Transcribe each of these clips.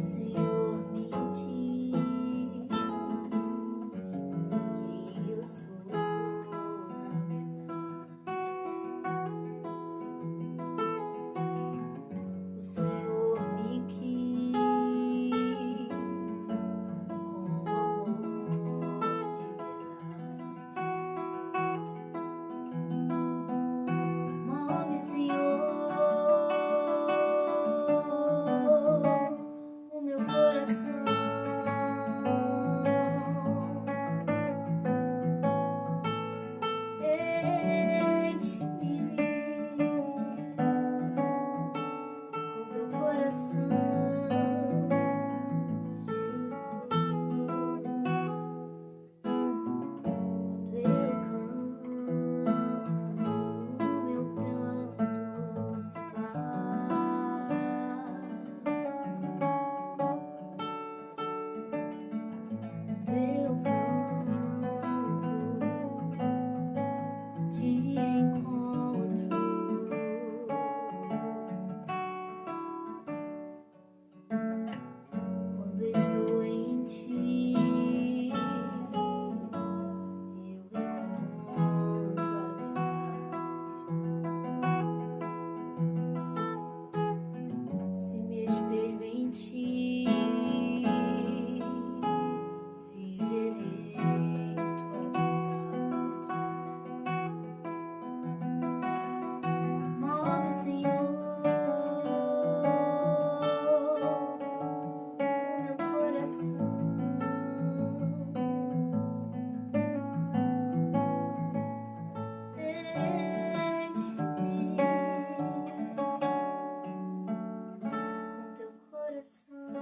Senhor me diz que eu sou, na verdade, o Senhor me quis com amor de verdade. Move, Senhor, o meu coração. Enche-me com teu coração, Jesus. Quando eu canto, meu pranto se vai. Meu canto te encontro. Quando estou em ti, eu encontro a verdade. Se me espelho em ti, viverei tua verdade. Move, Senhor, o meu coração. Enche-me com teu coração.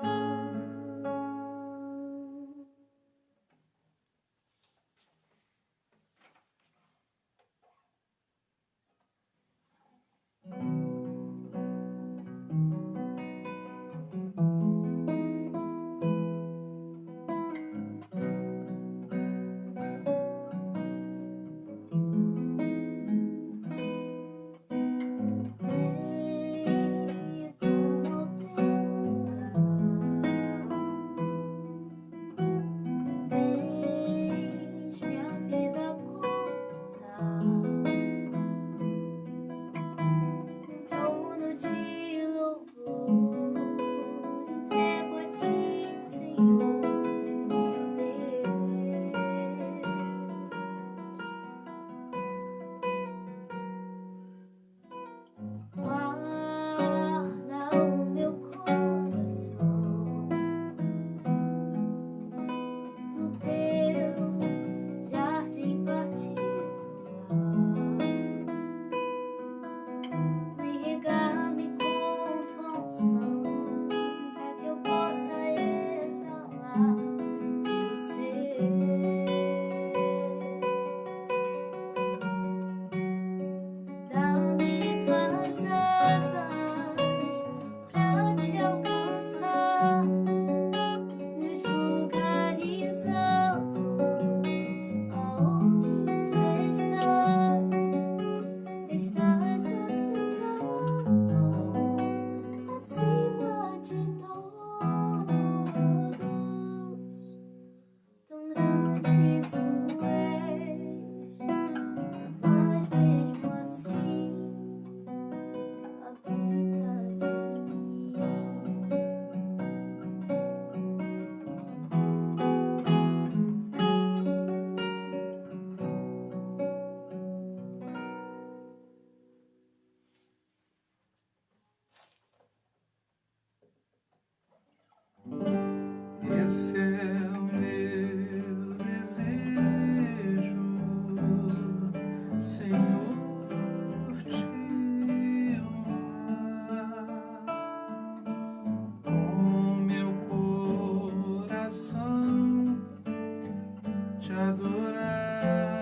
Venha como ao teu lugar, deixe minha vida contar um trono de louvor. Entrego a ti, Senhor, meu Deus. Guarda o meu coração no teu jardim particular. Irrigar-me com tua unção, para que eu possa exalar teu ser. Dá-me tuas asas pra te alcançar nos lugares altos, aonde tu estás assentado acima de todos. Tão grande tu és, mas mesmo assim habitas em mim. Esse é o meu desejo, Senhor, te honrar com meu coração, te adorar.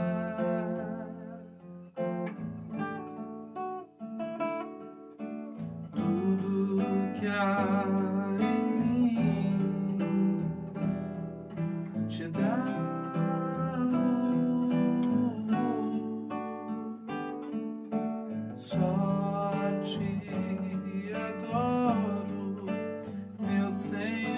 Tudo que há em mim te dá só te adoro, meu Senhor.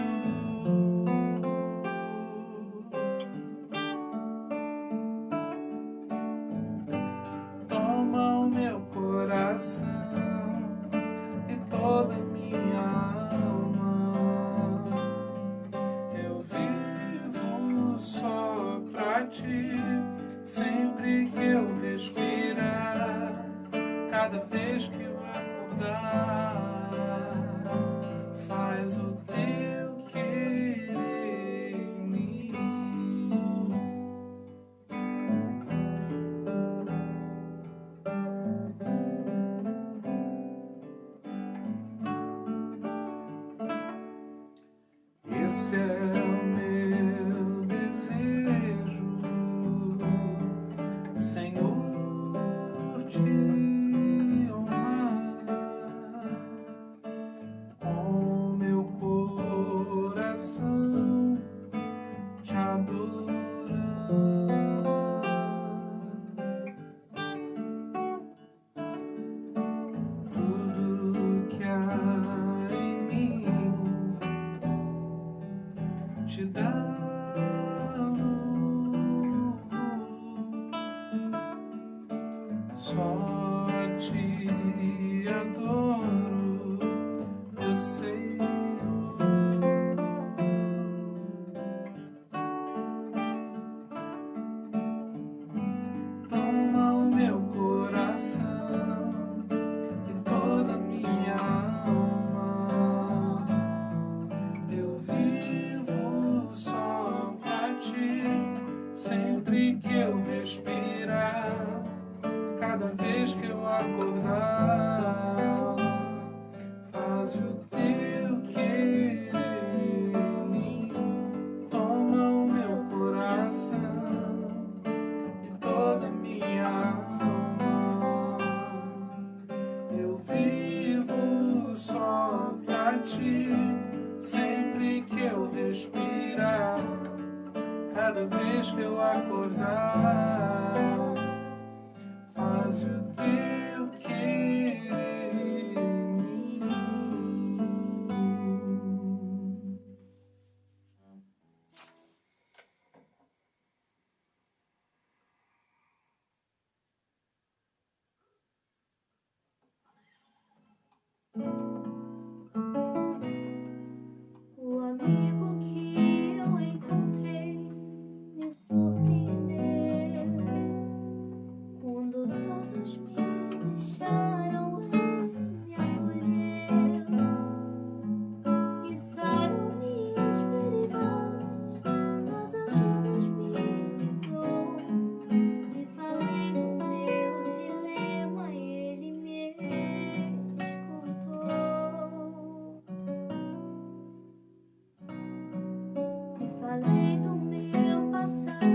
toda minha alma. Eu vivo só pra ti, sempre que eu respirar, cada vez que eu acordar, faz o teu querer em mim. Esse é o meu desejo, Senhor, te honrar com meu coração, te adorar. Tudo que há em mim te dá só te adoro, meu Senhor. Toma o meu coração e toda minha alma. Eu vivo só pra ti, sempre que eu respirar, cada vez que eu acordar, faz o teu querer em mim. Toma o meu coração e toda minha alma. Eu vivo só pra ti, sempre que eu respirar, cada vez que eu acordar, faz o teu querer em mim. O amigo que eu encontrei me surpreendeu. Quando todos me deixaram, ele me acolheu e sarou minhas feridas, das algemas me livrou. Me falei do meu dilema e ele me escutou. Me falei do meu passado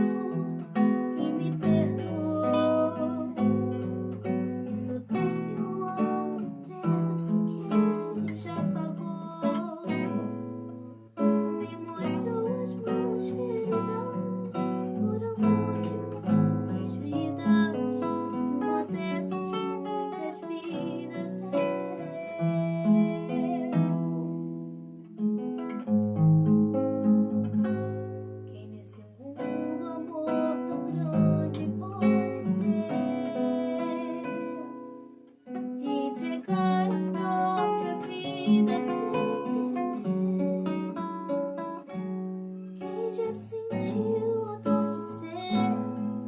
e me perdoou. Isso teve um alto preço que ele já pagou. Me mostrou as mãos feridas por amor de muitas vidas. Uma dessas muitas vidas era eu. Quem nesse mundo amor tão grande pode ter, de entregar a própria vida sem temer? Quem já sentiu a dor de ser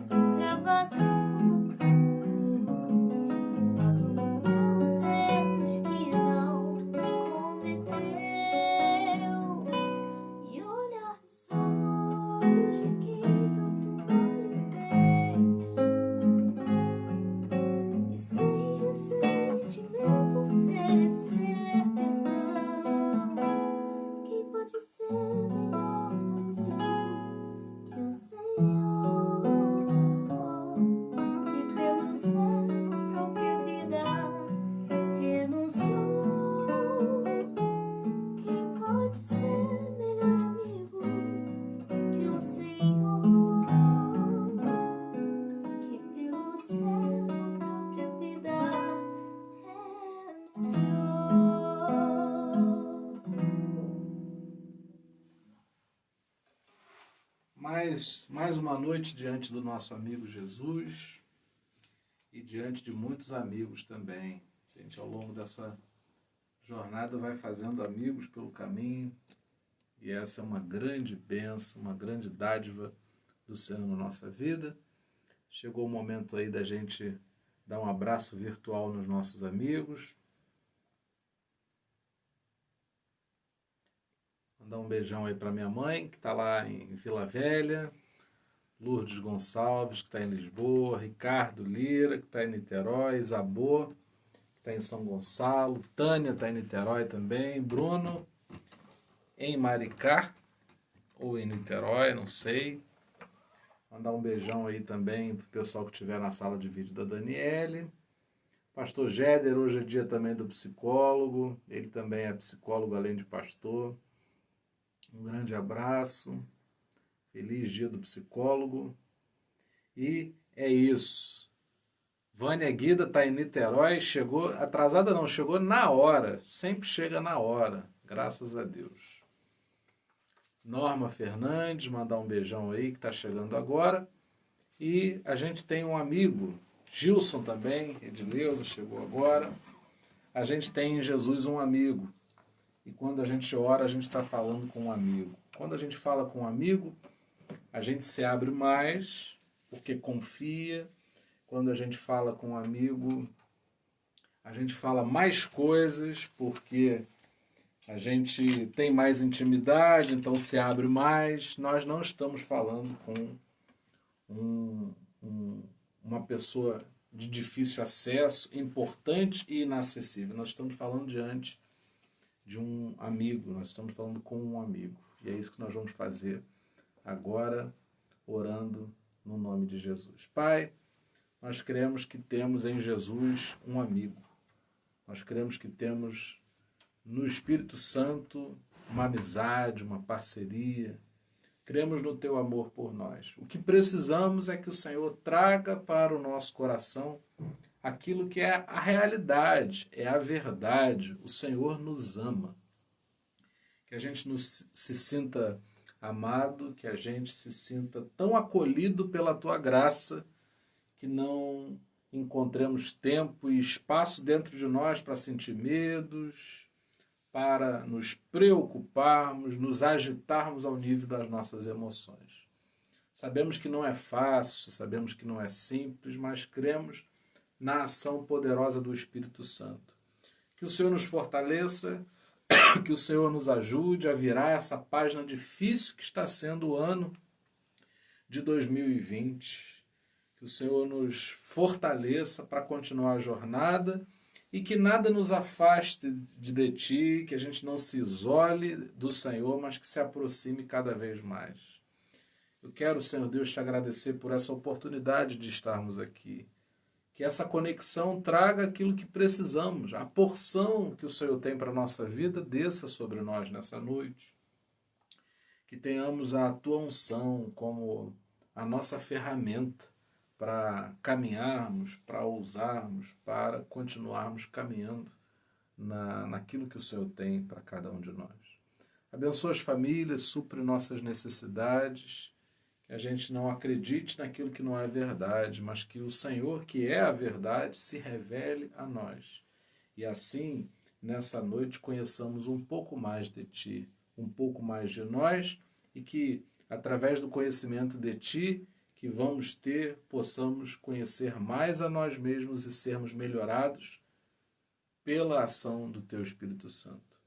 cravado numa cruz, pagando pelos erros que não cometeu, e olhar nos olhos de quem tanto mal lhe fez, e sem ressentimento oferecer perdão? Quem pode ser melhor amigo que um Senhor, que pelo céu a própria vida renunciou? Quem pode ser melhor amigo que um Senhor, que pelo céu a própria vida renunciou? Mais uma noite diante do nosso amigo Jesus e diante de muitos amigos também. Gente, ao longo dessa jornada vai fazendo amigos pelo caminho, e essa é uma grande bênção, uma grande dádiva do Senhor na nossa vida. Chegou o momento aí da gente dar um abraço virtual nos nossos amigos. Mandar um beijão aí para minha mãe, que está lá em Vila Velha, Lourdes Gonçalves, que está em Lisboa, Ricardo Lira, que está em Niterói, Isabô, que está em São Gonçalo, Tânia está em Niterói também, Bruno em Maricá, ou em Niterói, não sei. Mandar um beijão aí também para o pessoal que estiver na sala de vídeo da Daniele. Pastor Jéder, hoje é dia também do psicólogo, ele também é psicólogo além de pastor. Um grande abraço, feliz dia do psicólogo. E é isso. Vânia Guida está em Niterói, chegou, atrasada não, chegou na hora, sempre chega na hora, graças a Deus. Norma Fernandes, mandar um beijão aí, que está chegando agora. E a gente tem um amigo, Gilson também, Edileuza, chegou agora. A gente tem em Jesus um amigo. E quando a gente ora, a gente está falando com um amigo. Quando a gente fala com um amigo, a gente se abre mais, porque confia. Quando a gente fala com um amigo, a gente fala mais coisas, porque a gente tem mais intimidade, então se abre mais. Nós não estamos falando com uma pessoa de difícil acesso, importante e inacessível. Nós estamos falando diante de um amigo, nós estamos falando com um amigo. E é isso que nós vamos fazer agora, orando no nome de Jesus. Pai, nós cremos que temos em Jesus um amigo. Nós cremos que temos no Espírito Santo uma amizade, uma parceria. Cremos no teu amor por nós. O que precisamos é que o Senhor traga para o nosso coração aquilo que é a realidade, é a verdade. O Senhor nos ama. Que a gente se sinta amado, que a gente se sinta tão acolhido pela tua graça, que não encontremos tempo e espaço dentro de nós para sentir medos, para nos preocuparmos, nos agitarmos ao nível das nossas emoções. Sabemos que não é fácil, sabemos que não é simples, mas cremos na ação poderosa do Espírito Santo. Que o Senhor nos fortaleça, que o Senhor nos ajude a virar essa página difícil que está sendo o ano de 2020. Que o Senhor nos fortaleça para continuar a jornada e que nada nos afaste de ti, que a gente não se isole do Senhor, mas que se aproxime cada vez mais. Eu quero, Senhor Deus, te agradecer por essa oportunidade de estarmos aqui. Que essa conexão traga aquilo que precisamos. A porção que o Senhor tem para a nossa vida desça sobre nós nessa noite. Que tenhamos a tua unção como a nossa ferramenta para caminharmos, para ousarmos, para continuarmos caminhando naquilo que o Senhor tem para cada um de nós. Abençoa as famílias, supre nossas necessidades, que a gente não acredite naquilo que não é verdade, mas que o Senhor, que é a verdade, se revele a nós. E assim, nessa noite, conheçamos um pouco mais de Ti, um pouco mais de nós, e que, através do conhecimento de Ti, que vamos ter, possamos conhecer mais a nós mesmos e sermos melhorados pela ação do Teu Espírito Santo.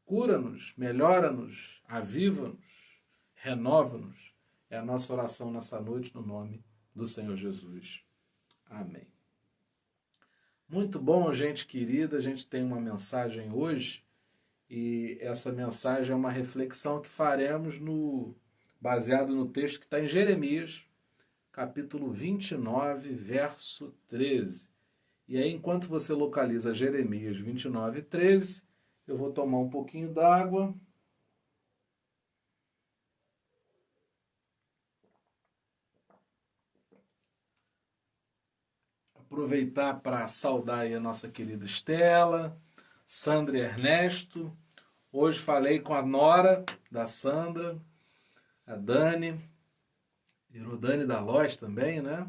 Cura-nos, melhora-nos, aviva-nos, renova-nos. É a nossa oração nessa noite no nome do Senhor Jesus. Amém. Muito bom, gente querida. A gente tem uma mensagem hoje e essa mensagem é uma reflexão que faremos baseado no texto que está em Jeremias, capítulo 29, verso 13. E aí, enquanto você localiza Jeremias 29, 13, eu vou tomar um pouquinho d'água. Aproveitar para saudar aí a nossa querida Estela, Sandra e Ernesto. Hoje falei com a nora da Sandra, a Dani, virou Dani da Loz também, né?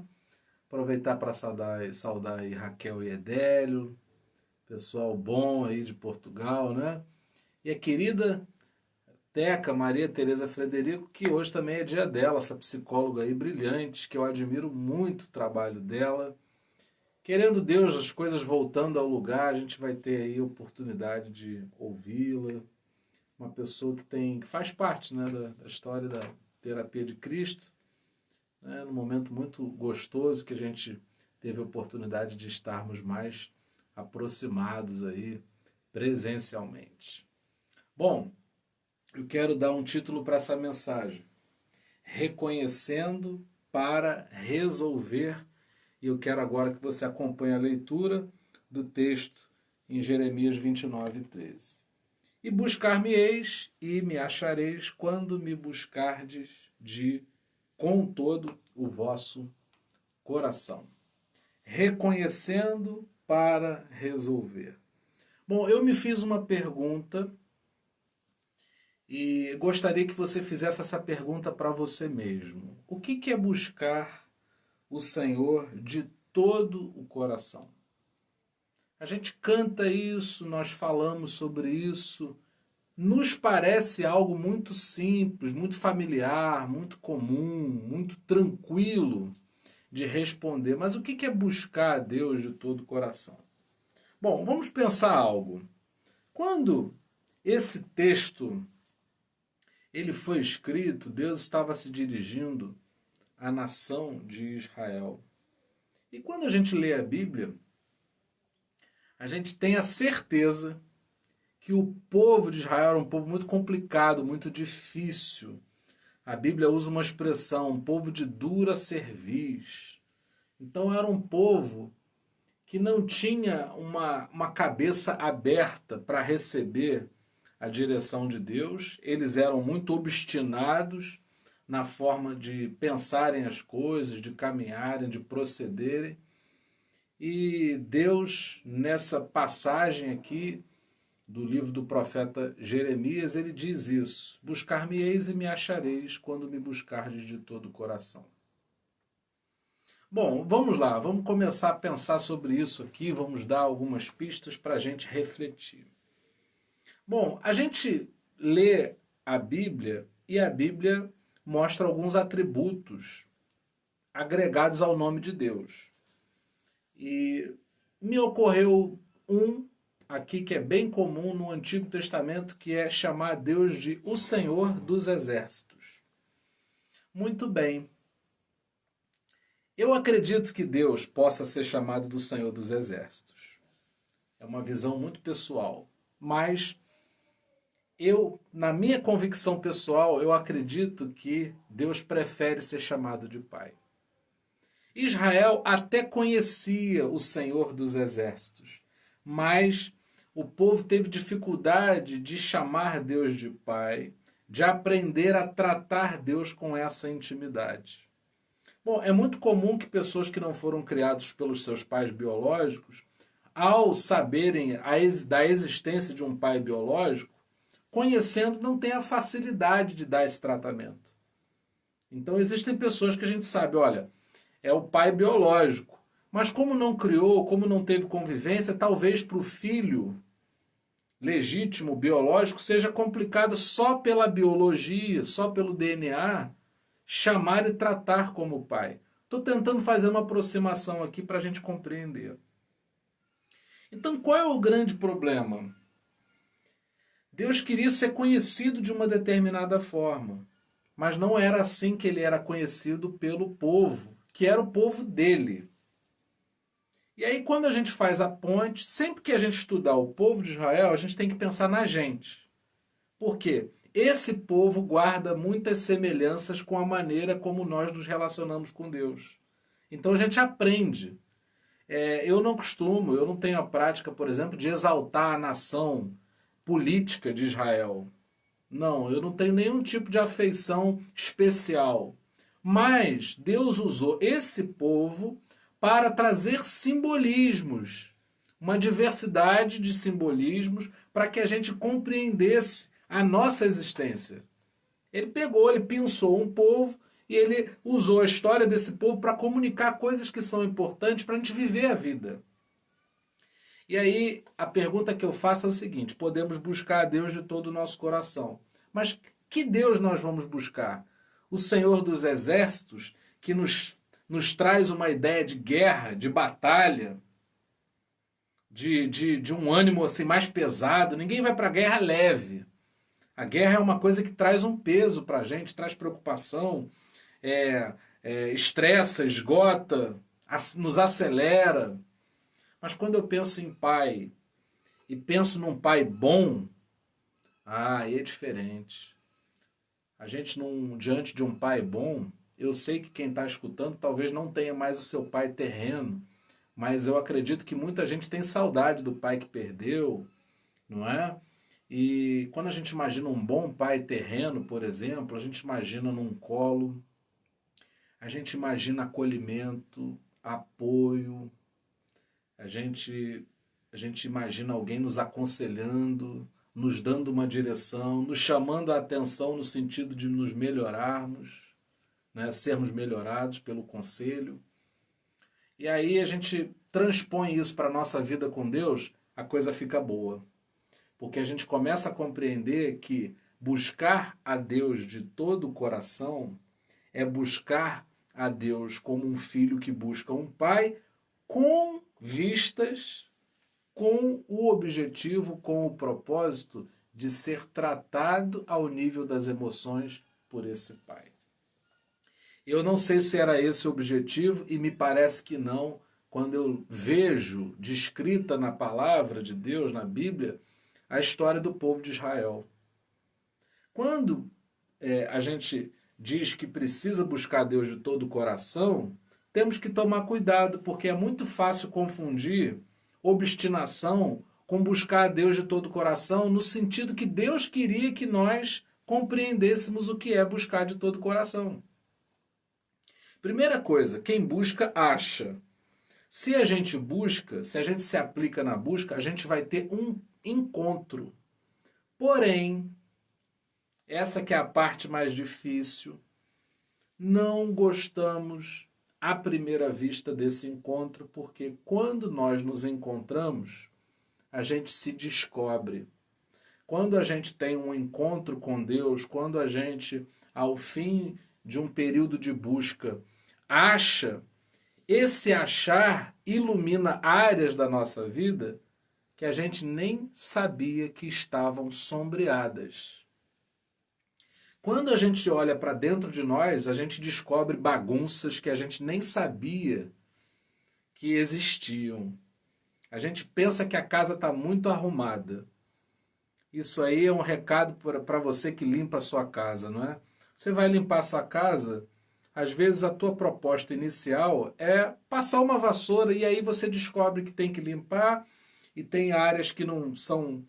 Aproveitar para saudar aí Raquel e Edélio, pessoal bom aí de Portugal, né? E a querida Teca Maria Tereza Frederico, que hoje também é dia dela, essa psicóloga aí brilhante, que eu admiro muito o trabalho dela. Querendo Deus, as coisas voltando ao lugar, a gente vai ter aí a oportunidade de ouvi-la. Uma pessoa que faz parte, né, da história da terapia de Cristo, né, num momento muito gostoso que a gente teve a oportunidade de estarmos mais aproximados aí presencialmente. Bom, eu quero dar um título para essa mensagem: Reconhecendo para resolver. E eu quero agora que você acompanhe a leitura do texto em Jeremias 29, 13. E buscar-me-eis e me achareis quando me buscardes com todo o vosso coração. Reconhecendo para resolver. Bom, eu me fiz uma pergunta e gostaria que você fizesse essa pergunta para você mesmo. O que é buscar o Senhor de todo o coração? A gente canta isso, nós falamos sobre isso, nos parece algo muito simples, muito familiar, muito comum, muito tranquilo de responder. Mas o que é buscar a Deus de todo o coração? Bom, vamos pensar algo. Quando esse texto ele foi escrito, Deus estava se dirigindo à nação de Israel. E quando a gente lê a Bíblia, a gente tem a certeza que o povo de Israel era um povo muito complicado, muito difícil. A Bíblia usa uma expressão, um povo de dura cerviz. Então era um povo que não tinha uma cabeça aberta para receber a direção de Deus. Eles eram muito obstinados na forma de pensarem as coisas, de caminharem, de procederem. E Deus, nessa passagem aqui do livro do profeta Jeremias, ele diz isso: buscar-me-eis e me achareis quando me buscardes de todo o coração. Bom, vamos lá, vamos começar a pensar sobre isso aqui, vamos dar algumas pistas para a gente refletir. Bom, a gente lê a Bíblia e a Bíblia mostra alguns atributos agregados ao nome de Deus. E me ocorreu um aqui que é bem comum no Antigo Testamento, que é chamar Deus de o Senhor dos Exércitos. Muito bem. Eu acredito que Deus possa ser chamado do Senhor dos Exércitos. É uma visão muito pessoal. Mas na minha convicção pessoal, eu acredito que Deus prefere ser chamado de Pai. Israel até conhecia o Senhor dos Exércitos, mas o povo teve dificuldade de chamar Deus de Pai, de aprender a tratar Deus com essa intimidade. Bom, é muito comum que pessoas que não foram criadas pelos seus pais biológicos, ao saberem da existência de um pai biológico, conhecendo, não tenham a facilidade de dar esse tratamento. Então existem pessoas que a gente sabe, olha, é o pai biológico. Mas como não criou, como não teve convivência, talvez para o filho legítimo, biológico, seja complicado só pela biologia, só pelo DNA, chamar e tratar como pai. Estou tentando fazer uma aproximação aqui para a gente compreender. Então, qual é o grande problema? Deus queria ser conhecido de uma determinada forma, mas não era assim que ele era conhecido pelo povo, que era o povo dele. E aí, quando a gente faz a ponte, sempre que a gente estudar o povo de Israel, a gente tem que pensar na gente. Por quê? Esse povo guarda muitas semelhanças com a maneira como nós nos relacionamos com Deus. Então a gente aprende. Eu não tenho a prática, por exemplo, de exaltar a nação política de Israel. Não, eu não tenho nenhum tipo de afeição especial. Mas Deus usou esse povo para trazer simbolismos, uma diversidade de simbolismos para que a gente compreendesse a nossa existência. Ele pensou um povo e ele usou a história desse povo para comunicar coisas que são importantes para a gente viver a vida. E aí a pergunta que eu faço é o seguinte: podemos buscar a Deus de todo o nosso coração. Mas que Deus nós vamos buscar? O Senhor dos Exércitos, que nos traz uma ideia de guerra, de batalha, de um ânimo assim mais pesado. Ninguém vai para a guerra leve. A guerra é uma coisa que traz um peso para a gente, traz preocupação, estressa, esgota, nos acelera. Mas quando eu penso em pai e penso num pai bom, aí é diferente. A gente diante de um pai bom, eu sei que quem está escutando talvez não tenha mais o seu pai terreno, mas eu acredito que muita gente tem saudade do pai que perdeu, não é? E quando a gente imagina um bom pai terreno, por exemplo, a gente imagina num colo, a gente imagina acolhimento, apoio, a gente imagina alguém nos aconselhando, nos dando uma direção, nos chamando a atenção no sentido de nos melhorarmos, né? Sermos melhorados pelo conselho. E aí a gente transpõe isso para a nossa vida com Deus, a coisa fica boa. Porque a gente começa a compreender que buscar a Deus de todo o coração é buscar a Deus como um filho que busca um pai com vistas, com o objetivo, com o propósito de ser tratado ao nível das emoções por esse pai. Eu não sei se era esse o objetivo e me parece que não, quando eu vejo descrita na palavra de Deus, na Bíblia, a história do povo de Israel. Quando a gente diz que precisa buscar Deus de todo o coração, temos que tomar cuidado, porque é muito fácil confundir obstinação com buscar a Deus de todo o coração, no sentido que Deus queria que nós compreendêssemos o que é buscar de todo o coração. Primeira coisa, quem busca, acha. Se a gente busca, se a gente se aplica na busca, a gente vai ter um encontro. Porém, essa que é a parte mais difícil, não gostamos à primeira vista desse encontro, porque quando nós nos encontramos, a gente se descobre. Quando a gente tem um encontro com Deus, quando a gente, ao fim de um período de busca, acha, esse achar ilumina áreas da nossa vida que a gente nem sabia que estavam sombreadas. Quando a gente olha para dentro de nós, a gente descobre bagunças que a gente nem sabia que existiam. A gente pensa que a casa está muito arrumada. Isso aí é um recado para você que limpa a sua casa, não é? Você vai limpar a sua casa, às vezes a tua proposta inicial é passar uma vassoura e aí você descobre que tem que limpar e tem áreas que não são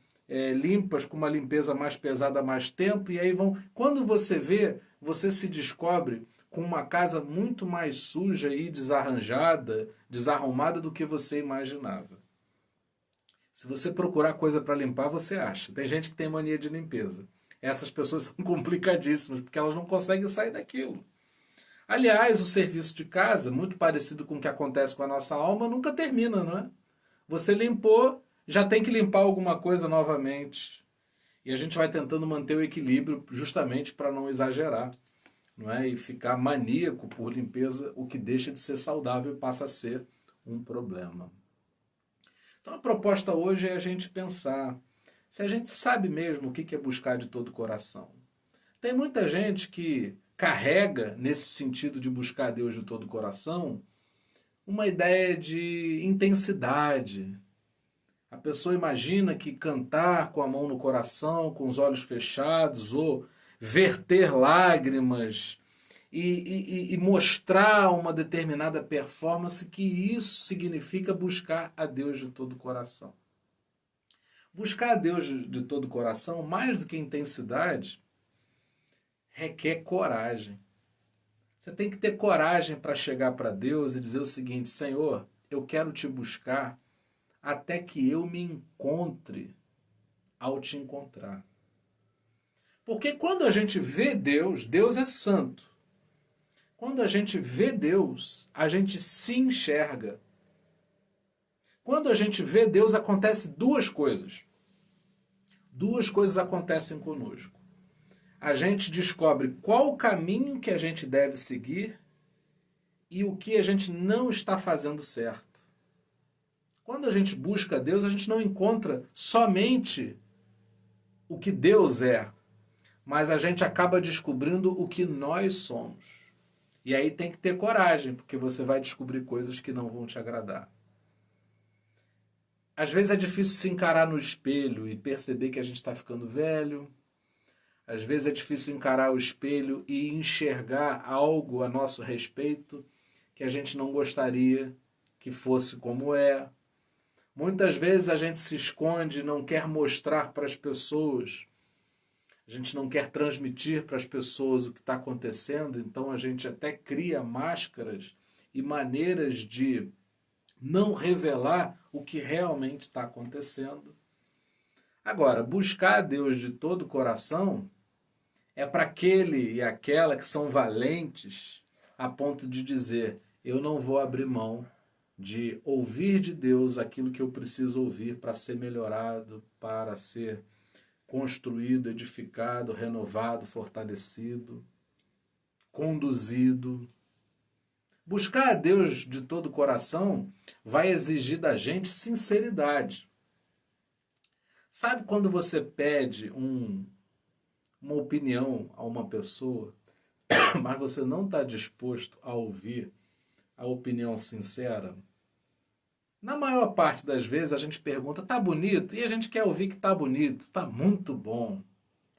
limpas, com uma limpeza mais pesada há mais tempo, e aí quando você vê, você se descobre com uma casa muito mais suja e desarranjada, desarrumada do que você imaginava. Se você procurar coisa para limpar, você acha. Tem gente que tem mania de limpeza. Essas pessoas são complicadíssimas, porque elas não conseguem sair daquilo. Aliás, o serviço de casa, muito parecido com o que acontece com a nossa alma, nunca termina, não é? Você limpou, já tem que limpar alguma coisa novamente. E a gente vai tentando manter o equilíbrio justamente para não exagerar, não é? E ficar maníaco por limpeza, o que deixa de ser saudável e passa a ser um problema. Então a proposta hoje é a gente pensar se a gente sabe mesmo o que é buscar de todo o coração. Tem muita gente que carrega, nesse sentido de buscar a Deus de todo o coração, uma ideia de intensidade. A pessoa imagina que cantar com a mão no coração, com os olhos fechados, ou verter lágrimas e mostrar uma determinada performance, que isso significa buscar a Deus de todo o coração. Buscar a Deus de todo o coração, mais do que intensidade, requer coragem. Você tem que ter coragem para chegar para Deus e dizer o seguinte: Senhor, eu quero te buscar até que eu me encontre ao te encontrar. Porque quando a gente vê Deus, Deus é santo. Quando a gente vê Deus, a gente se enxerga. Quando a gente vê Deus, acontece duas coisas. Duas coisas acontecem conosco. A gente descobre qual o caminho que a gente deve seguir e o que a gente não está fazendo certo. Quando a gente busca Deus, a gente não encontra somente o que Deus é, mas a gente acaba descobrindo o que nós somos. E aí tem que ter coragem, porque você vai descobrir coisas que não vão te agradar. Às vezes é difícil se encarar no espelho e perceber que a gente está ficando velho. Às vezes é difícil encarar o espelho e enxergar algo a nosso respeito que a gente não gostaria que fosse como é. Muitas vezes a gente se esconde e não quer mostrar para as pessoas. A gente não quer transmitir para as pessoas o que está acontecendo, então a gente até cria máscaras e maneiras de não revelar o que realmente está acontecendo. Agora, buscar a Deus de todo o coração é para aquele e aquela que são valentes a ponto de dizer: eu não vou abrir mão de ouvir de Deus aquilo que eu preciso ouvir para ser melhorado, para ser construído, edificado, renovado, fortalecido, conduzido. Buscar a Deus de todo o coração vai exigir da gente sinceridade. Sabe quando você pede uma opinião a uma pessoa, mas você não está disposto a ouvir a opinião sincera? Na maior parte das vezes a gente pergunta, tá bonito? E a gente quer ouvir que tá bonito, tá muito bom.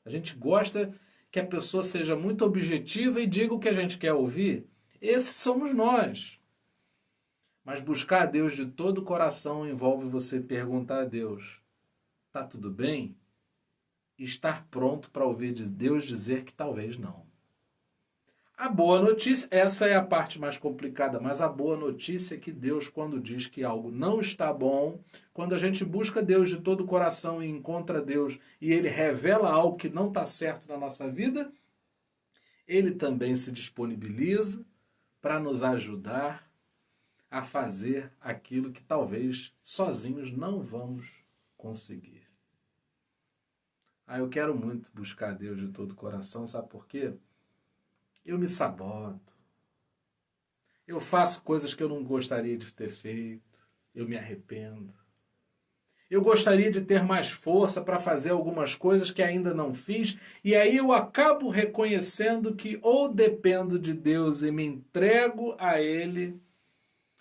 A gente gosta que a pessoa seja muito objetiva e diga o que a gente quer ouvir. Esses somos nós. Mas buscar a Deus de todo o coração envolve você perguntar a Deus, tá tudo bem? E estar pronto para ouvir de Deus dizer que talvez não. A boa notícia, essa é a parte mais complicada, mas a boa notícia é que Deus, quando diz que algo não está bom, quando a gente busca Deus de todo o coração e encontra Deus e Ele revela algo que não está certo na nossa vida, Ele também se disponibiliza para nos ajudar a fazer aquilo que talvez sozinhos não vamos conseguir. Eu quero muito buscar Deus de todo o coração, sabe por quê? Eu me saboto. Eu faço coisas que eu não gostaria de ter feito. Eu me arrependo. Eu gostaria de ter mais força para fazer algumas coisas que ainda não fiz. E aí eu acabo reconhecendo que ou dependo de Deus e me entrego a Ele,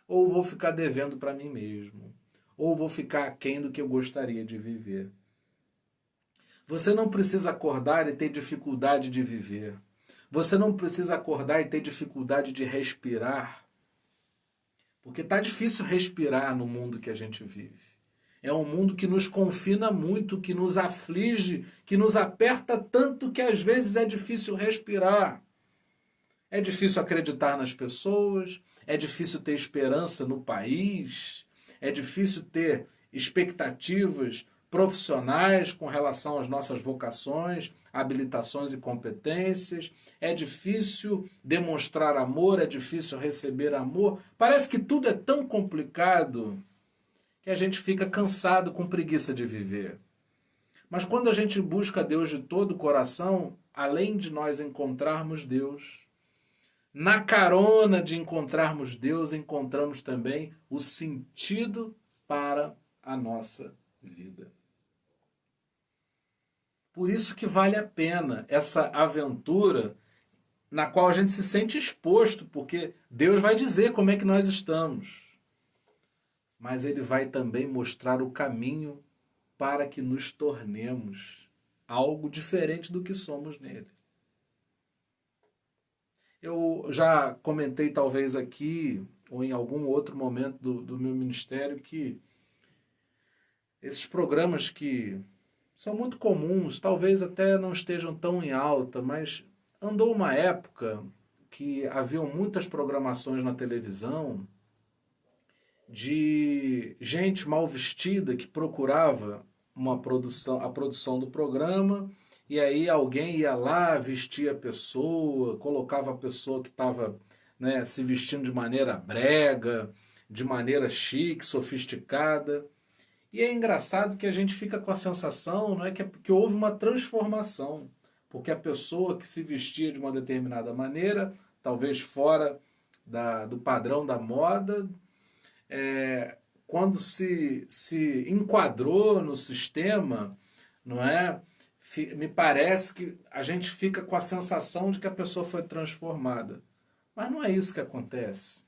ou vou ficar devendo para mim mesmo. Ou vou ficar aquém do que eu gostaria de viver. Você não precisa acordar e ter dificuldade de viver. Você não precisa acordar e ter dificuldade de respirar. Porque está difícil respirar no mundo que a gente vive. É um mundo que nos confina muito, que nos aflige, que nos aperta tanto que às vezes é difícil respirar. É difícil acreditar nas pessoas, é difícil ter esperança no país, é difícil ter expectativas profissionais com relação às nossas vocações, habilitações e competências. É difícil demonstrar amor, é difícil receber amor. Parece que tudo é tão complicado que a gente fica cansado, com preguiça de viver. Mas quando a gente busca Deus de todo o coração, além de nós encontrarmos Deus, na carona de encontrarmos Deus, encontramos também o sentido para a nossa vida. Por isso que vale a pena essa aventura na qual a gente se sente exposto, porque Deus vai dizer como é que nós estamos. Mas Ele vai também mostrar o caminho para que nos tornemos algo diferente do que somos nele. Eu já comentei talvez aqui, ou em algum outro momento do meu ministério, que esses programas que são muito comuns, talvez até não estejam tão em alta, mas andou uma época que haviam muitas programações na televisão de gente mal vestida que procurava a produção do programa, e aí alguém ia lá, vestia a pessoa, colocava a pessoa que estava, né, se vestindo de maneira brega, de maneira chique, sofisticada. E é engraçado que a gente fica com a sensação, não é, que houve uma transformação, porque a pessoa que se vestia de uma determinada maneira, talvez fora do padrão da moda, quando se enquadrou no sistema, não é? Me parece que a gente fica com a sensação de que a pessoa foi transformada. Mas não é isso que acontece.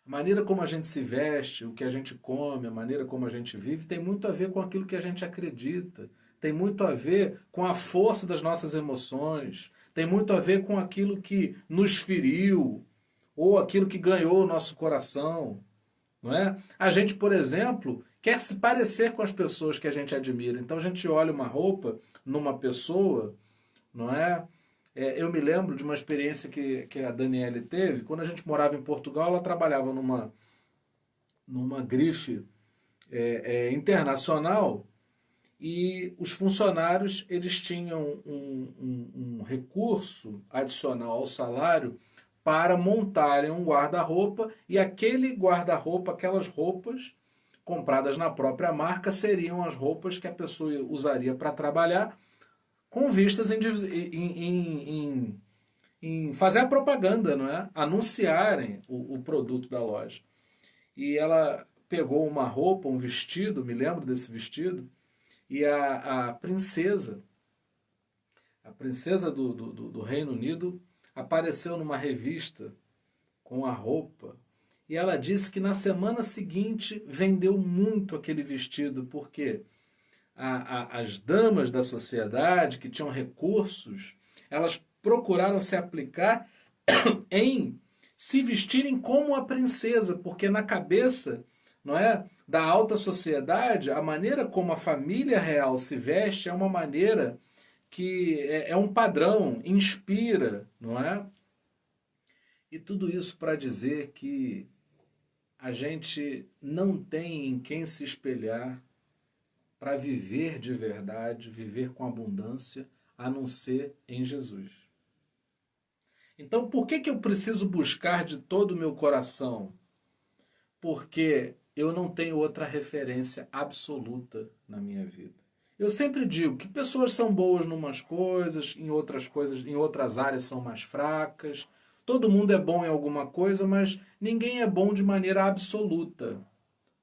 A maneira como a gente se veste, o que a gente come, a maneira como a gente vive, tem muito a ver com aquilo que a gente acredita. Tem muito a ver com a força das nossas emoções. Tem muito a ver com aquilo que nos feriu ou aquilo que ganhou o nosso coração. Não é? A gente, por exemplo, quer se parecer com as pessoas que a gente admira. Então a gente olha uma roupa numa pessoa, não é? Eu me lembro de uma experiência que a Daniele teve. Quando a gente morava em Portugal, ela trabalhava numa grife internacional e os funcionários eles tinham um recurso adicional ao salário para montarem um guarda-roupa e aquele guarda-roupa, aquelas roupas compradas na própria marca seriam as roupas que a pessoa usaria para trabalhar com vistas em fazer a propaganda, não é? Anunciarem o produto da loja. E ela pegou uma roupa, um vestido, me lembro desse vestido, e a princesa do Reino Unido apareceu numa revista com a roupa e ela disse que na semana seguinte vendeu muito aquele vestido, porque as damas da sociedade que tinham recursos, elas procuraram se aplicar em se vestirem como a princesa, porque na cabeça, não é, da alta sociedade, a maneira como a família real se veste é uma maneira que é um padrão, inspira, não é? E tudo isso para dizer que a gente não tem em quem se espelhar para viver de verdade, viver com abundância, a não ser em Jesus. Então, por que eu preciso buscar de todo o meu coração? Porque eu não tenho outra referência absoluta na minha vida. Eu sempre digo que pessoas são boas em umas coisas, em outras áreas são mais fracas. Todo mundo é bom em alguma coisa, mas ninguém é bom de maneira absoluta.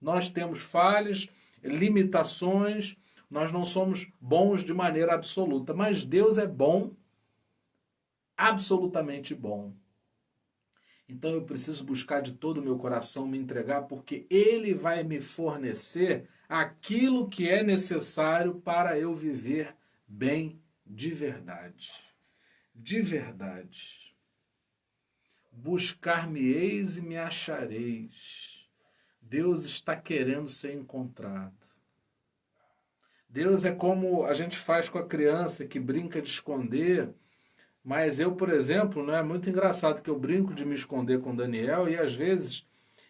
Nós temos falhas, limitações, nós não somos bons de maneira absoluta, mas Deus é bom, absolutamente bom. Então eu preciso buscar de todo o meu coração me entregar, porque Ele vai me fornecer aquilo que é necessário para eu viver bem de verdade. De verdade. Buscar-me-eis e me achareis. Deus está querendo ser encontrado. Deus é como a gente faz com a criança que brinca de esconder. Mas eu, por exemplo, não é muito engraçado que eu brinco de me esconder com o Daniel e às vezes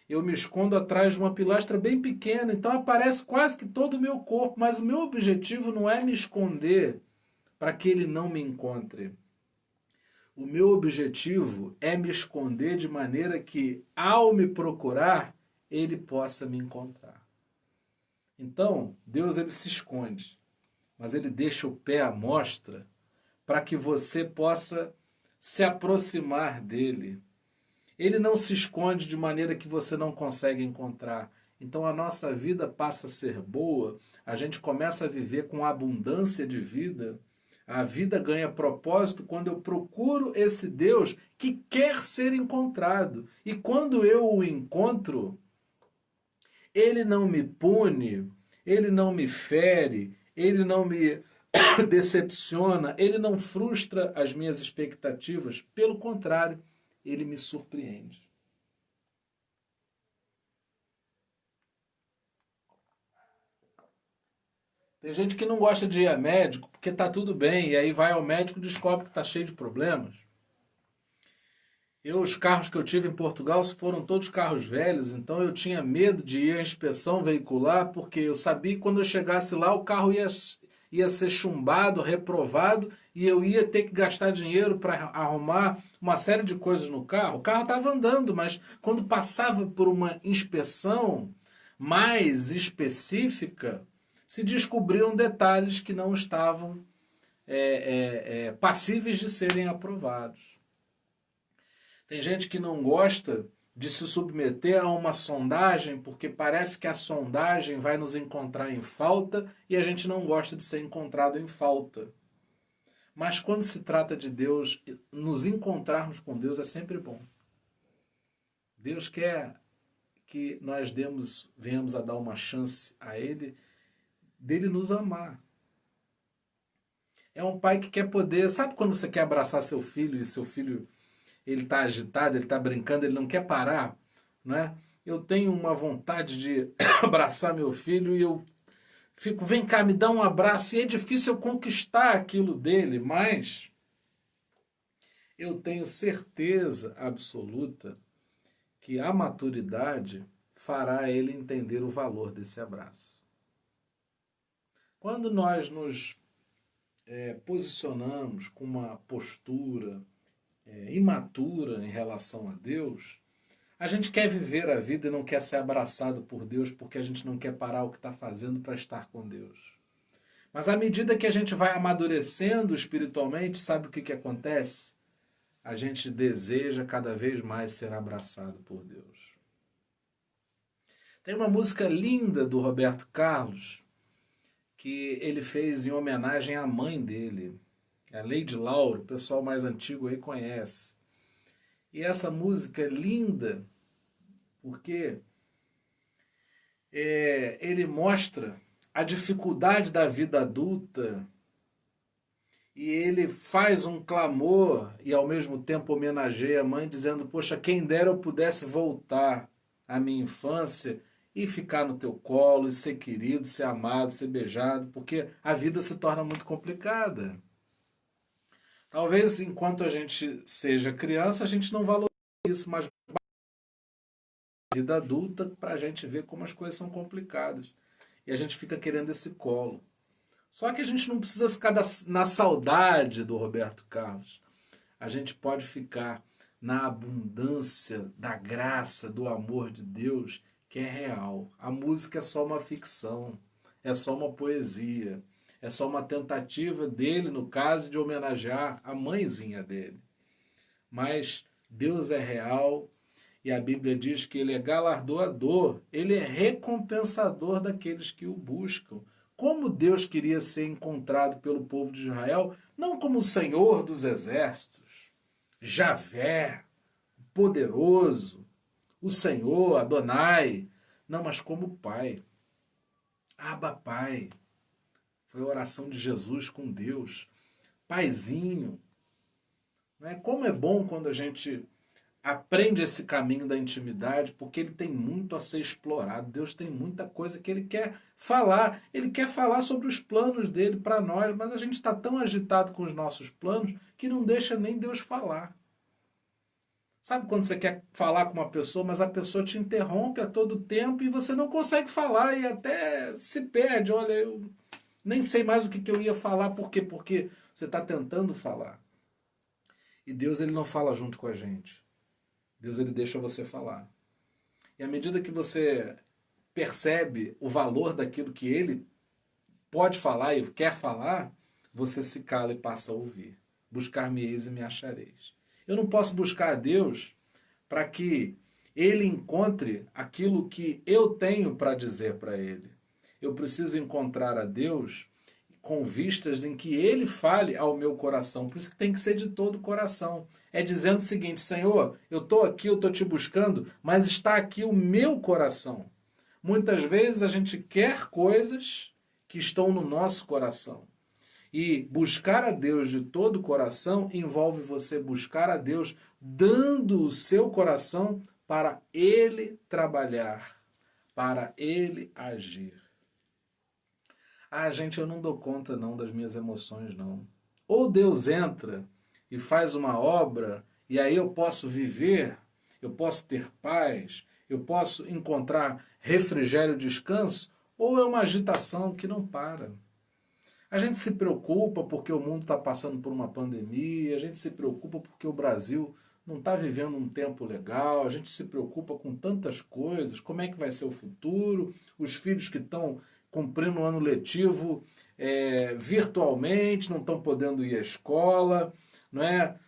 eu me escondo atrás de uma pilastra bem pequena, então aparece quase que todo o meu corpo, mas o meu objetivo não é me esconder para que ele não me encontre. O meu objetivo é me esconder de maneira que, ao me procurar, ele possa me encontrar. Então, Deus ele se esconde, mas ele deixa o pé à mostra para que você possa se aproximar dele. Ele não se esconde de maneira que você não consegue encontrar. Então a nossa vida passa a ser boa, a gente começa a viver com abundância de vida, a vida ganha propósito quando eu procuro esse Deus que quer ser encontrado. E quando eu o encontro, ele não me pune, ele não me fere, ele não me decepciona, ele não frustra as minhas expectativas, pelo contrário, ele me surpreende. Tem gente que não gosta de ir a médico porque está tudo bem, e aí vai ao médico e descobre que está cheio de problemas. Os carros que eu tive em Portugal foram todos carros velhos, então eu tinha medo de ir à inspeção veicular, porque eu sabia que quando eu chegasse lá o carro ia ser chumbado, reprovado, e eu ia ter que gastar dinheiro para arrumar uma série de coisas no carro. O carro estava andando, mas quando passava por uma inspeção mais específica, se descobriam detalhes que não estavam passíveis de serem aprovados. Tem gente que não gosta de se submeter a uma sondagem porque parece que a sondagem vai nos encontrar em falta e a gente não gosta de ser encontrado em falta. Mas quando se trata de Deus, nos encontrarmos com Deus é sempre bom. Deus quer que nós venhamos a dar uma chance a Ele, dele nos amar. É um pai que quer poder... Sabe quando você quer abraçar seu filho e seu filho... ele está agitado, ele está brincando, ele não quer parar, né? Eu tenho uma vontade de abraçar meu filho e eu fico, vem cá, me dá um abraço, e é difícil eu conquistar aquilo dele, mas eu tenho certeza absoluta que a maturidade fará ele entender o valor desse abraço. Quando nós nos posicionamos com uma postura imatura em relação a Deus, a gente quer viver a vida e não quer ser abraçado por Deus porque a gente não quer parar o que está fazendo para estar com Deus. Mas à medida que a gente vai amadurecendo espiritualmente, sabe o que acontece? A gente deseja cada vez mais ser abraçado por Deus. Tem uma música linda do Roberto Carlos que ele fez em homenagem à mãe dele, a Lady Laura, o pessoal mais antigo aí conhece. E essa música é linda porque ele mostra a dificuldade da vida adulta e ele faz um clamor e ao mesmo tempo homenageia a mãe dizendo, poxa, quem dera eu pudesse voltar à minha infância e ficar no teu colo, e ser querido, ser amado, ser beijado, porque a vida se torna muito complicada. Talvez enquanto a gente seja criança, a gente não valorize isso, mas a vida adulta para a gente ver como as coisas são complicadas. E a gente fica querendo esse colo. Só que a gente não precisa ficar na saudade do Roberto Carlos. A gente pode ficar na abundância da graça, do amor de Deus, que é real. A música é só uma ficção, é só uma poesia. É só uma tentativa dele, no caso, de homenagear a mãezinha dele. Mas Deus é real e a Bíblia diz que ele é galardoador, ele é recompensador daqueles que o buscam. Como Deus queria ser encontrado pelo povo de Israel, não como o Senhor dos exércitos, Javé, poderoso, o Senhor, Adonai, não, mas como Pai. Abba, Pai. Foi a oração de Jesus com Deus. Paizinho. Como é bom quando a gente aprende esse caminho da intimidade, porque ele tem muito a ser explorado. Deus tem muita coisa que ele quer falar. Ele quer falar sobre os planos dele para nós, mas a gente está tão agitado com os nossos planos que não deixa nem Deus falar. Sabe quando você quer falar com uma pessoa, mas a pessoa te interrompe a todo tempo e você não consegue falar e até se perde. Olha, eu nem sei mais o que eu ia falar. Por quê? Porque você está tentando falar. E Deus, ele não fala junto com a gente. Deus, ele deixa você falar. E à medida que você percebe o valor daquilo que ele pode falar e quer falar, você se cala e passa a ouvir. Buscar-me-eis e me achareis. Eu não posso buscar a Deus para que ele encontre aquilo que eu tenho para dizer para ele. Eu preciso encontrar a Deus com vistas em que ele fale ao meu coração. Por isso que tem que ser de todo o coração. É dizendo o seguinte, Senhor, eu estou aqui, eu estou te buscando, mas está aqui o meu coração. Muitas vezes a gente quer coisas que estão no nosso coração. E buscar a Deus de todo o coração envolve você buscar a Deus dando o seu coração para ele trabalhar, para ele agir. Gente, eu não dou conta não das minhas emoções não. Ou Deus entra e faz uma obra e aí eu posso viver, eu posso ter paz, eu posso encontrar refrigério e descanso, ou é uma agitação que não para. A gente se preocupa porque o mundo está passando por uma pandemia, a gente se preocupa porque o Brasil não está vivendo um tempo legal, a gente se preocupa com tantas coisas, como é que vai ser o futuro, os filhos que estão cumprindo o ano letivo virtualmente, não estão podendo ir à escola, não é?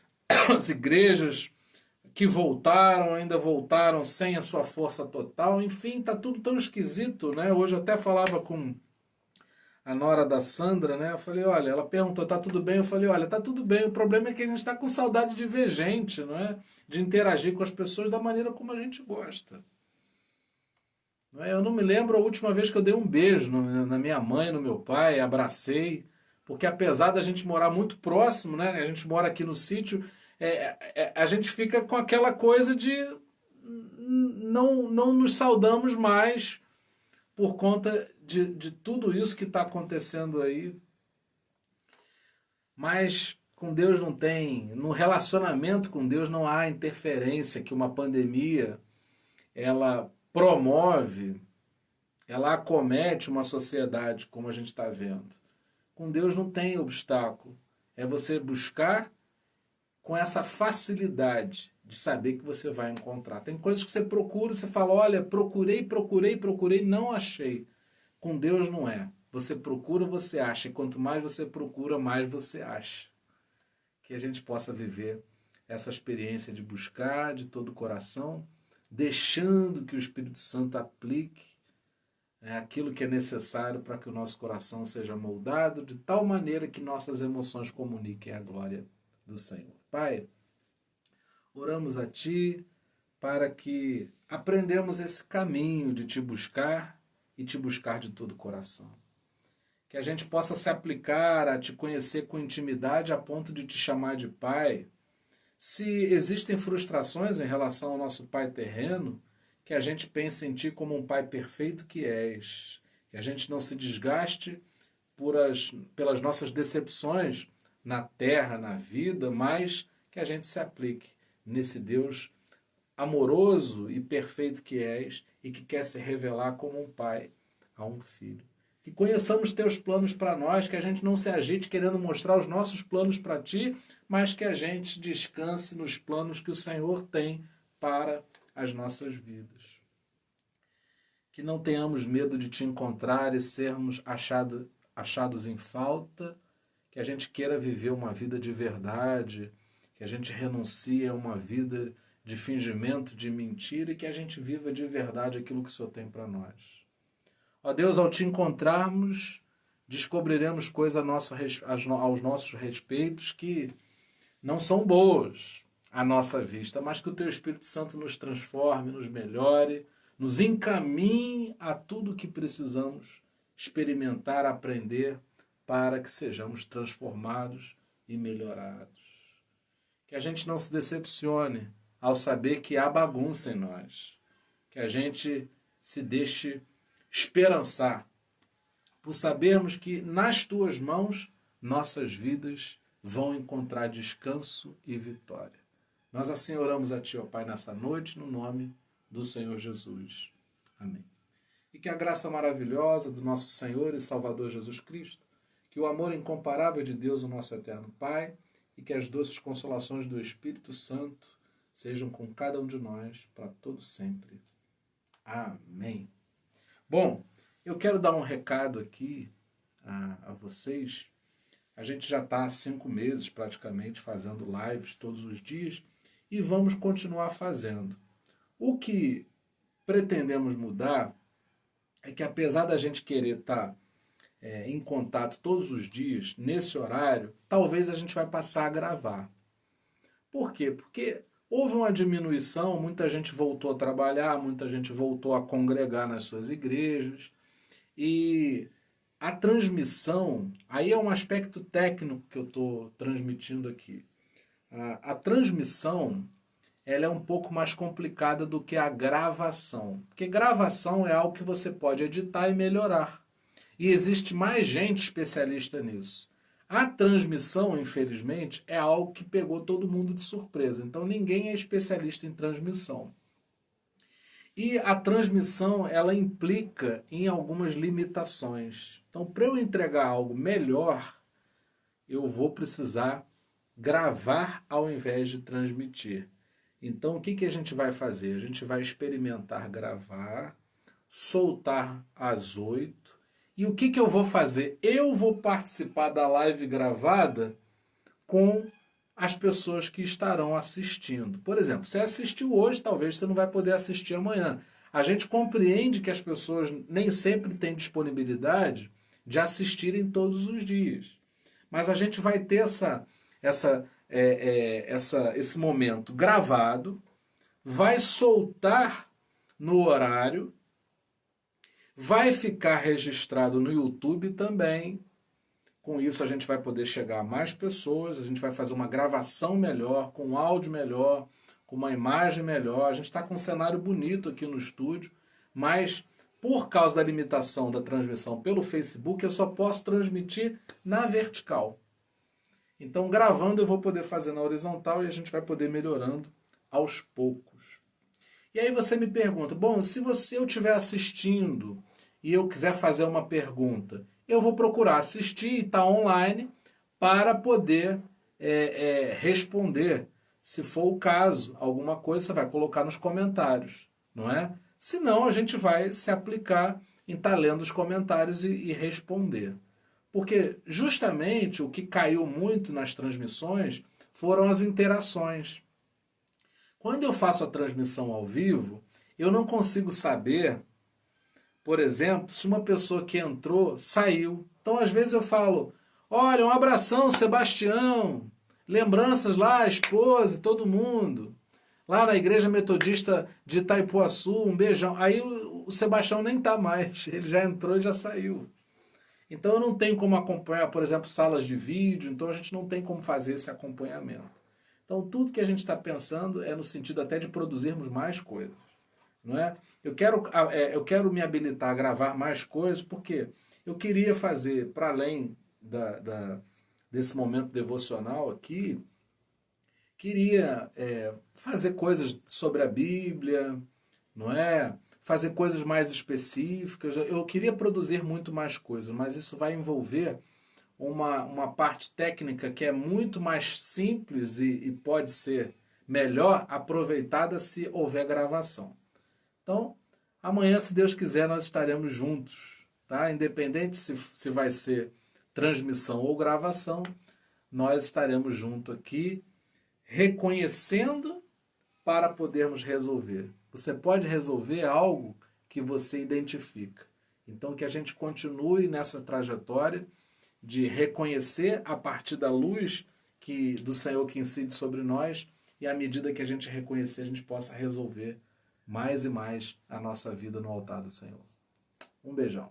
As igrejas que voltaram, ainda voltaram sem a sua força total, enfim, está tudo tão esquisito, né? Hoje eu até falava com a nora da Sandra, né? Eu falei, olha, ela perguntou, tá tudo bem? Eu falei, olha, tá tudo bem, o problema é que a gente está com saudade de ver gente, não é? De interagir com as pessoas da maneira como a gente gosta. Não é? Eu não me lembro a última vez que eu dei um beijo na minha mãe, no meu pai, abracei, porque apesar da gente morar muito próximo, né? A gente mora aqui no sítio, a gente fica com aquela coisa de não nos saudamos mais por conta de tudo isso que está acontecendo aí. Mas com Deus não tem, no relacionamento com Deus não há interferência que uma pandemia ela promove, ela acomete uma sociedade como a gente está vendo. Com Deus não tem obstáculo. É você buscar com essa facilidade de saber que você vai encontrar. Tem coisas que você procura, você fala, olha, procurei, não achei. Com Deus não é. Você procura, você acha. E quanto mais você procura, mais você acha. Que a gente possa viver essa experiência de buscar de todo o coração, deixando que o Espírito Santo aplique aquilo que é necessário para que o nosso coração seja moldado de tal maneira que nossas emoções comuniquem a glória do Senhor. Pai, oramos a Ti para que aprendamos esse caminho de Te buscar e Te buscar de todo o coração. Que a gente possa se aplicar a Te conhecer com intimidade a ponto de Te chamar de Pai. Se existem frustrações em relação ao nosso Pai terreno, que a gente pense em Ti como um Pai perfeito que és. Que a gente não se desgaste pelas nossas decepções na terra, na vida, mas que a gente se aplique nesse Deus amoroso e perfeito que és e que quer se revelar como um pai a um filho. Que conheçamos teus planos para nós, que a gente não se agite querendo mostrar os nossos planos para ti, mas que a gente descanse nos planos que o Senhor tem para as nossas vidas. Que não tenhamos medo de te encontrar e sermos achados em falta, que a gente queira viver uma vida de verdade, que a gente renuncie a uma vida de fingimento, de mentira, e que a gente viva de verdade aquilo que o Senhor tem para nós. Ó Deus, ao te encontrarmos, descobriremos coisas aos nossos respeitos que não são boas à nossa vista, mas que o Teu Espírito Santo nos transforme, nos melhore, nos encaminhe a tudo o que precisamos experimentar, aprender, para que sejamos transformados e melhorados. Que a gente não se decepcione ao saber que há bagunça em nós. Que a gente se deixe esperançar por sabermos que nas Tuas mãos nossas vidas vão encontrar descanso e vitória. Nós assim oramos a Ti, ó Pai, nessa noite, no nome do Senhor Jesus. Amém. E que a graça maravilhosa do nosso Senhor e Salvador Jesus Cristo, que o amor incomparável de Deus, o nosso eterno Pai, e que as doces consolações do Espírito Santo sejam com cada um de nós para todo sempre. Amém. Bom, eu quero dar um recado aqui a vocês. A gente já está há 5 meses praticamente fazendo lives todos os dias e vamos continuar fazendo. O que pretendemos mudar é que apesar da gente querer estar em contato todos os dias, nesse horário, talvez a gente vai passar a gravar. Por quê? Porque houve uma diminuição, muita gente voltou a trabalhar, muita gente voltou a congregar nas suas igrejas, e a transmissão, aí é um aspecto técnico que eu estou transmitindo aqui. A transmissão, ela é um pouco mais complicada do que a gravação, porque gravação é algo que você pode editar e melhorar. E existe mais gente especialista nisso. A transmissão, infelizmente, é algo que pegou todo mundo de surpresa. Então ninguém é especialista em transmissão. E a transmissão, ela implica em algumas limitações. Então, para eu entregar algo melhor, eu vou precisar gravar ao invés de transmitir. Então, o que a gente vai fazer? A gente vai experimentar gravar, soltar às 8. E o que eu vou fazer? Eu vou participar da live gravada com as pessoas que estarão assistindo. Por exemplo, você assistiu hoje, talvez você não vai poder assistir amanhã. A gente compreende que as pessoas nem sempre têm disponibilidade de assistirem todos os dias. Mas a gente vai ter esse momento gravado, vai soltar no horário, vai ficar registrado no YouTube também. Com isso a gente vai poder chegar a mais pessoas, a gente vai fazer uma gravação melhor, com um áudio melhor, com uma imagem melhor. A gente está com um cenário bonito aqui no estúdio, mas por causa da limitação da transmissão pelo Facebook, eu só posso transmitir na vertical. Então, gravando, eu vou poder fazer na horizontal e a gente vai poder melhorando aos poucos. E aí você me pergunta, bom, se eu estiver assistindo e eu quiser fazer uma pergunta, eu vou procurar assistir e estar online para poder responder. Se for o caso, alguma coisa você vai colocar nos comentários, não é? Senão a gente vai se aplicar em estar lendo os comentários e responder. Porque justamente o que caiu muito nas transmissões foram as interações. Quando eu faço a transmissão ao vivo, eu não consigo saber, por exemplo, se uma pessoa que entrou saiu. Então, às vezes eu falo, olha, um abração, Sebastião, lembranças lá, a esposa, todo mundo. Lá na Igreja Metodista de Itaipuaçu, um beijão. Aí o Sebastião nem está mais, ele já entrou e já saiu. Então eu não tenho como acompanhar, por exemplo, salas de vídeo, então a gente não tem como fazer esse acompanhamento. Então tudo que a gente está pensando é no sentido até de produzirmos mais coisas, não é? Eu quero me habilitar a gravar mais coisas porque eu queria fazer, para além desse momento devocional aqui, queria fazer coisas sobre a Bíblia, não é? Fazer coisas mais específicas. Eu queria produzir muito mais coisas, mas isso vai envolver uma parte técnica que é muito mais simples e pode ser melhor aproveitada se houver gravação. Então, amanhã, se Deus quiser, nós estaremos juntos, tá? Independente se vai ser transmissão ou gravação, nós estaremos juntos aqui, reconhecendo para podermos resolver. Você pode resolver algo que você identifica. Então, que a gente continue nessa trajetória de reconhecer a partir da luz do Senhor que incide sobre nós, e à medida que a gente reconhecer, a gente possa resolver mais e mais a nossa vida no altar do Senhor. Um beijão.